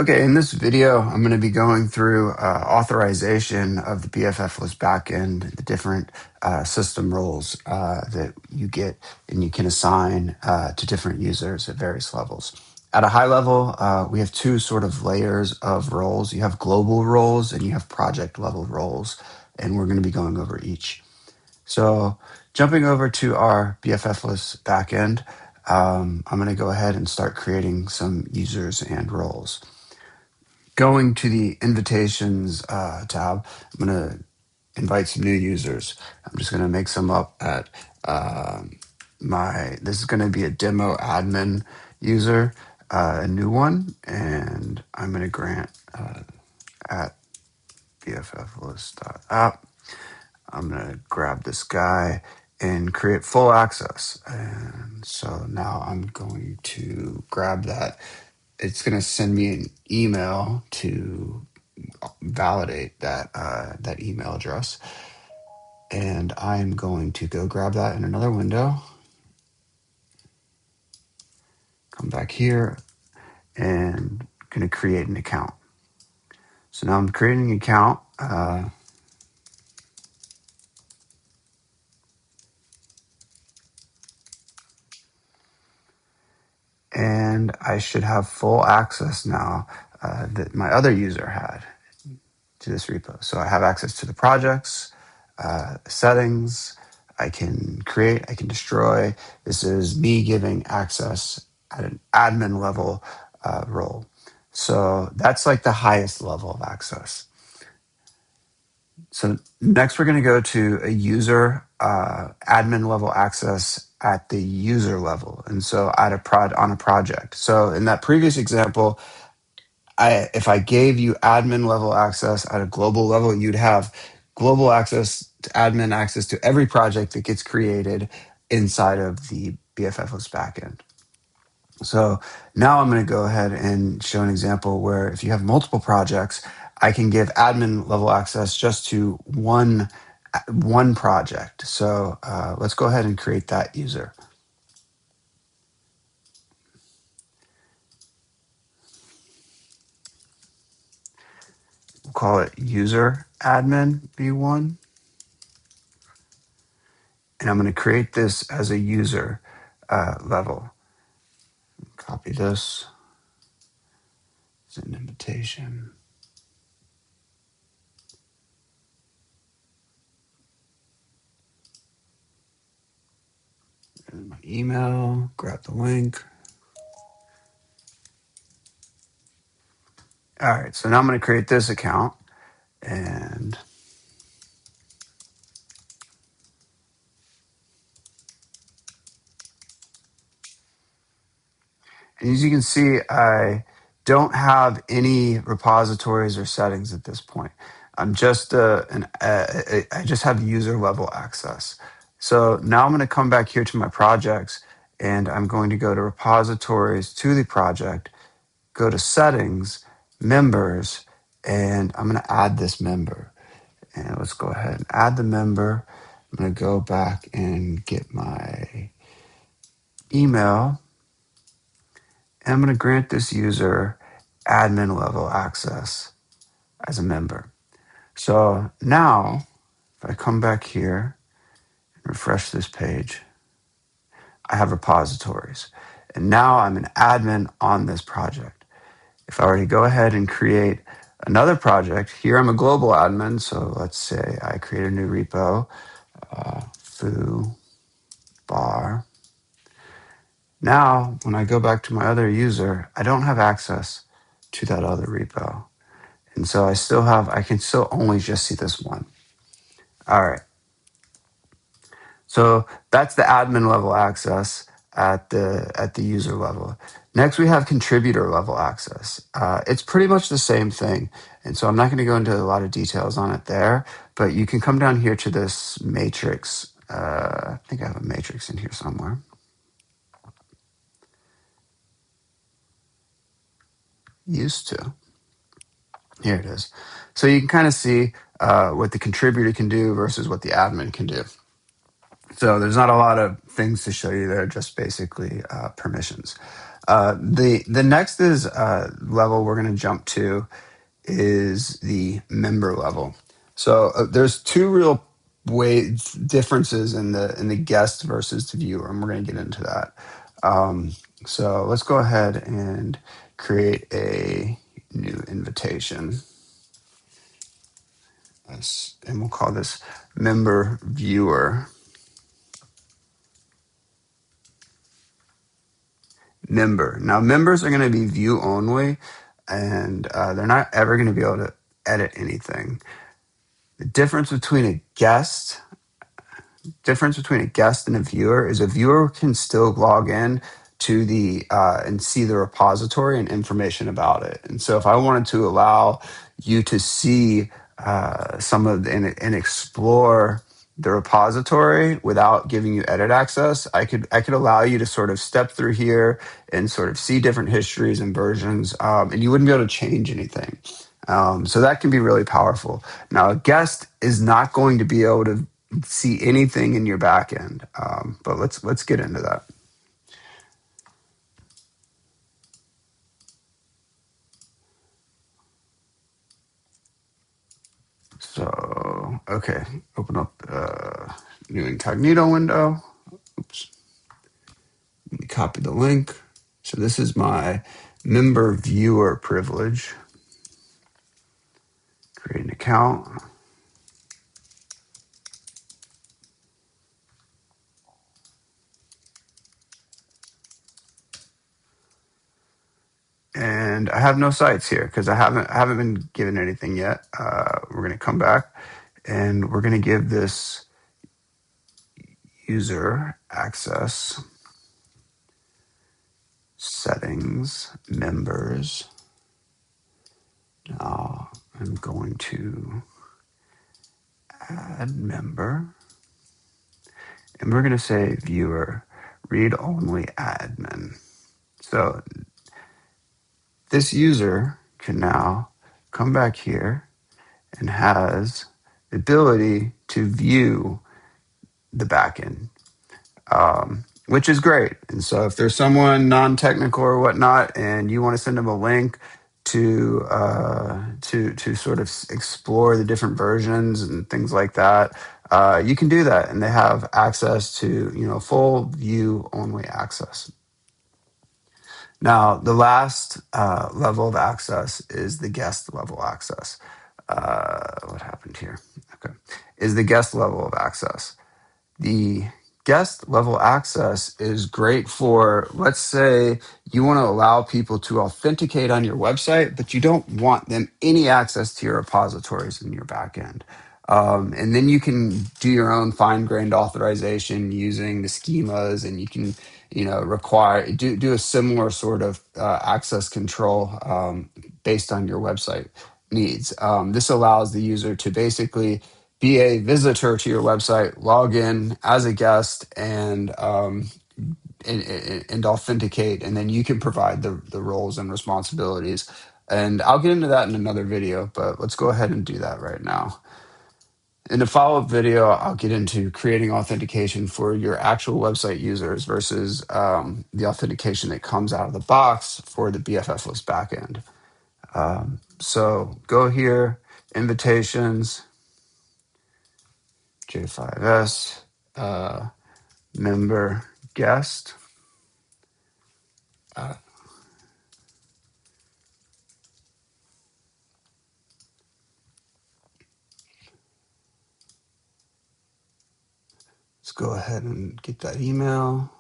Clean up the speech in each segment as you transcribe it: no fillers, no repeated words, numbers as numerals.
Okay, in this video, I'm going to be going through authorization of the BFFless backend, the different system roles that you get and you can assign to different users at various levels. At a high level, we have two sort of layers of roles. You have global roles and you have project level roles, and we're going to be going over each. So jumping over to our BFFless backend, I'm going to go ahead and start creating some users and roles. Going to the invitations tab, I'm going to invite some new users. I'm just going to make some up at this is going to be a demo admin user, a new one, and I'm going to grant at bfflist.app. I'm going to grab this guy and create full access. And so now I'm going to grab that. It's going to send me an email to validate that email address. And I'm going to go grab that in another window. Come back here and going to create an account. So now I'm creating an account. And I should have full access now that my other user had to this repo. So I have access to the projects, settings. I can create, I can destroy. This is me giving access at an admin level role. So that's like the highest level of access. So next we're going to go to a user admin level access at the user level. And so at on a project. So in that previous example, if I gave you admin level access at a global level, you'd have global access to admin access to every project that gets created inside of the BFFless backend. So now I'm going to go ahead and show an example where if you have multiple projects, I can give admin level access just to one project. So let's go ahead and create that user. We'll call it user admin v1. And I'm going to create this as a user level. Copy this. It's an invitation. And my email, grab the link. All right, so now I'm going to create this account. And as you can see, I don't have any repositories or settings at this point. I'm just I just have user level access. So now I'm going to come back here to my projects, and I'm going to go to repositories to the project, go to settings, members, and I'm going to add this member. And let's go ahead and add the member. I'm going to go back and get my email. And I'm going to grant this user admin level access as a member. So now, if I come back here and refresh this page, I have repositories. And now I'm an admin on this project. If I were to go ahead and create another project, here I'm a global admin. So let's say I create a new repo, foo bar. Now, when I go back to my other user, I don't have access to that other repo. And so I can still only just see this one. All right. So that's the admin level access at the user level. Next, we have contributor level access. It's pretty much the same thing. And so I'm not going to go into a lot of details on it there, but you can come down here to this matrix. I think I have a matrix in here somewhere. Used to. Here it is. So you can kind of see what the contributor can do versus what the admin can do. So there's not a lot of things to show you there, just basically permissions. The next is level we're going to jump to is the member level. So there's two real differences in the guest versus the viewer, and we're going to get into that. So let's go ahead and create a new invitation. And we'll call this member viewer. Member. Now, members are going to be view only, and they're not ever going to be able to edit anything. The difference between a guest and a viewer is a viewer can still log in to the and see the repository and information about it. And so if I wanted to allow you to see some of and explore the repository without giving you edit access, I could allow you to sort of step through here and sort of see different histories and versions, and you wouldn't be able to change anything. So that can be really powerful. Now, a guest is not going to be able to see anything in your backend, but let's get into that. So, okay, open up new incognito window. Oops, let me copy the link. So this is my member viewer privilege. Create an account. And I have no sites here because I haven't been given anything yet. We're going to come back and we're going to give this user access settings members. Now I'm going to add member, and we're going to say viewer read only admin. So this user can now come back here and has the ability to view the backend, which is great. And so if there's someone non-technical or whatnot, and you want to send them a link to sort of explore the different versions and things like that, you can do that, and they have access to full view only access. Now, the last level of access is the guest level access. What happened here? Okay, is the guest level of access. The guest level access is great for, let's say you want to allow people to authenticate on your website, but you don't want them any access to your repositories in your backend. And then you can do your own fine-grained authorization using the schemas, and you can, require do a similar sort of access control based on your website needs. This allows the user to basically be a visitor to your website, log in as a guest, and authenticate, and then you can provide the roles and responsibilities. And I'll get into that in another video, but let's go ahead and do that right now. In the follow-up video, I'll get into creating authentication for your actual website users versus the authentication that comes out of the box for the BFFless backend. So go here, invitations, J5S, member guest. Let's go ahead and get that email.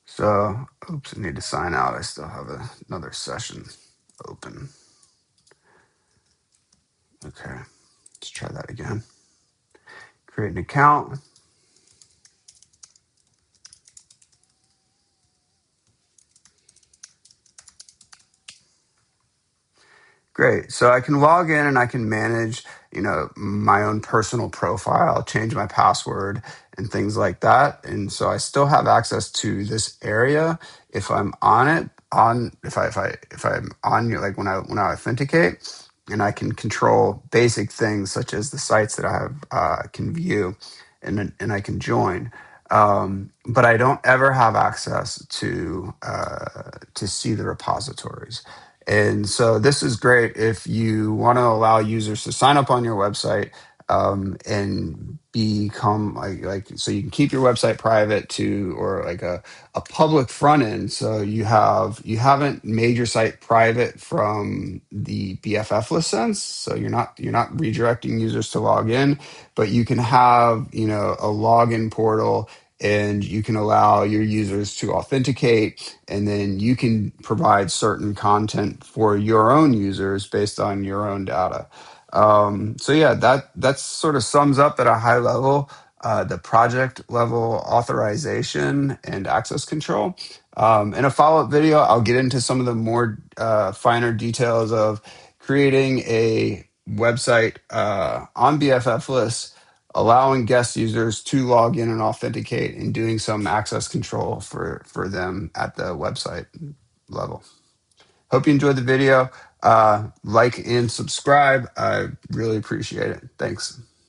So, oops, I need to sign out. I still have another session open. Okay, let's try that again. Create an account. Great. So I can log in and I can manage, my own personal profile, change my password and things like that. And so I still have access to this area if I'm on it. on if I'm on your, like when I authenticate, and I can control basic things such as the sites that I have can view, and I can join. But I don't ever have access to see the repositories. And so this is great if you want to allow users to sign up on your website, and become like so you can keep your website private to, or like a public front end. So you haven't made your site private from the BFFless sense. So you're not redirecting users to log in, but you can have, a login portal, and you can allow your users to authenticate, and then you can provide certain content for your own users based on your own data. So yeah, that sort of sums up at a high level the project level authorization and access control. In a follow-up video, I'll get into some of the more finer details of creating a website on BFFless, allowing guest users to log in and authenticate, and doing some access control for them at the website level. Hope you enjoyed the video. Like and subscribe. I really appreciate it. Thanks.